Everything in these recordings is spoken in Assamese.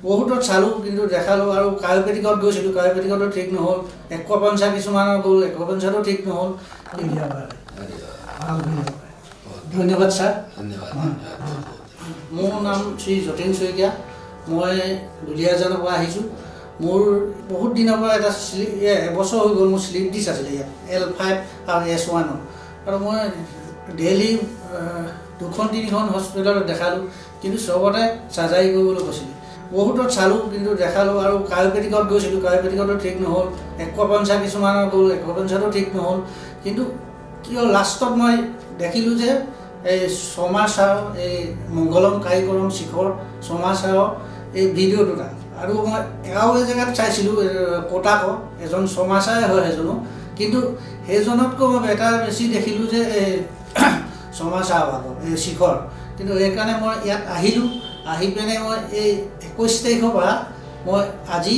বহুতত চালোঁ কিন্তু দেখালোঁ আৰু কায়োপেথিকত গৈছিলোঁ কায়োপেথিকতো ঠিক নহ'ল একপঞ্চা কিছুমানৰ গ'ল একপঞ্চাতো ঠিক নহ'ল ধন্যবাদ ছাৰ মোৰ নাম শ্ৰী যতীন শইকীয়া মই দুলীয়াজানৰ পৰা আহিছোঁ মোৰ বহুত দিনৰ পৰা এটা এবছৰ হৈ গ'ল মোৰ শ্লিপ ডিছ আছিলে ইয়াত L5 আৰু S1 আৰু মই ডেইলি 2-3খন হস্পিটেলত দেখালোঁ কিন্তু চবতে চাৰ্জাৰী কৰিবলৈ কৈছিলোঁ বহুতত চালোঁ কিন্তু দেখালোঁ আৰু কায়োপেথিকত গৈছিলোঁ কায়োপেথিকতো ঠিক নহ'ল একপঞ্চা কিছুমানৰ গ'ল একপঞ্চাতো ঠিক নহ'ল কিন্তু কিয় লাষ্টত মই দেখিলোঁ যে এই শৰ্মা ছাৰৰ এই মংগলম কাৰিকৰম শিখৰ শৰ্মা ছাৰৰ এই ভিডিঅ' দুটা আৰু মই এও এই জেগাত চাইছিলোঁ কোটাক এজন শৰ্মা ছাৰে হয় সেইজনো কিন্তু সেইজনতকৈ মই এটা বেছি দেখিলোঁ যে এই শৰ্মা ছাৰ ভাগৰ এই শিখৰ কিন্তু সেইকাৰণে মই ইয়াত আহিলোঁ আহি পিনে মই এই 21 তাৰিখৰ পৰা মই আজি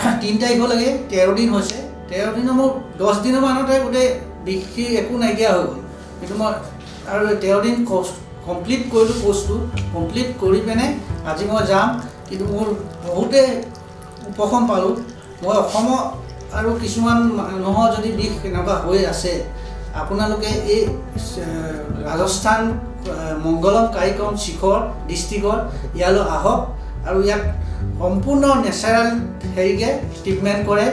3 তাৰিখলৈকে 13 দিন হৈছে 13 দিনৰ মোৰ 10 দিনৰ মানতে গোটেই বিক্ৰী একো নাইকিয়া হৈ গ'ল কিন্তু মই আৰু 13 দিন কমপ্লিট কৰিলোঁ কোৰ্চটো কমপ্লিট কৰি পিনে আজি মই যাম কিন্তু মোৰ বহুতে উপশম পালোঁ মই অসমত আৰু কিছুমান মানুহৰ যদি বিষ এনেকুৱা হৈ আছে আপোনালোকে এই ৰাজস্থান মংগলম কাৰিকৰম শিখৰ ডিষ্ট্ৰিক্টৰ ইয়ালৈ আহক আৰু ইয়াত সম্পূৰ্ণ নেচাৰেল হেৰিকে ট্ৰিটমেণ্ট কৰে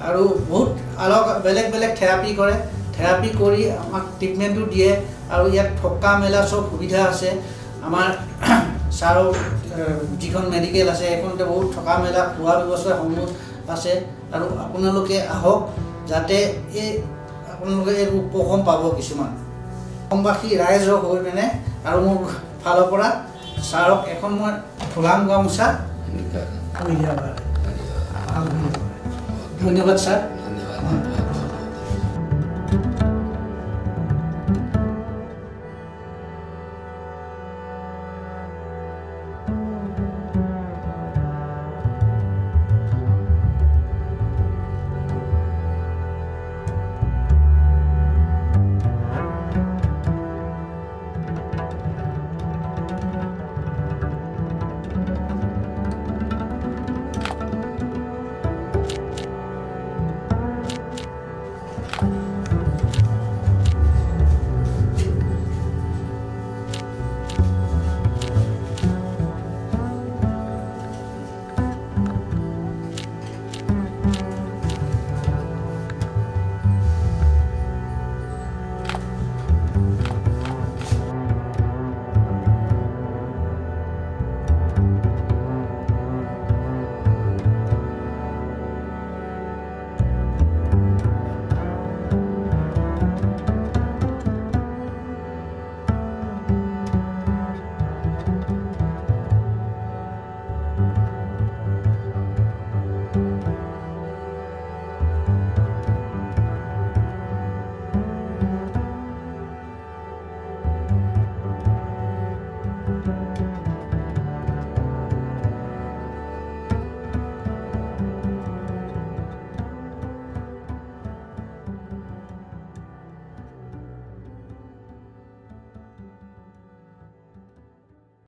আৰু বহুত অলপ বেলেগ বেলেগ থেৰাপি কৰে থেৰাপি কৰি আমাক ট্ৰিটমেণ্টটো দিয়ে আৰু ইয়াত থকা মেলা চব সুবিধা আছে আমাৰ ছাৰৰ যিখন মেডিকেল আছে সেইখনতে বহুত থকা মেলা খোৱা ব্যৱস্থা সমূহ আছে আৰু আপোনালোকে আহক যাতে এই আপোনালোকে এই উপশম পাব কিছুমান অসমবাসী ৰাইজ হৈ পিনে আৰু মোৰ ফালৰ পৰা ছাৰক এখন মই ফুলাম গামোচা ধন্যবাদ ছাৰ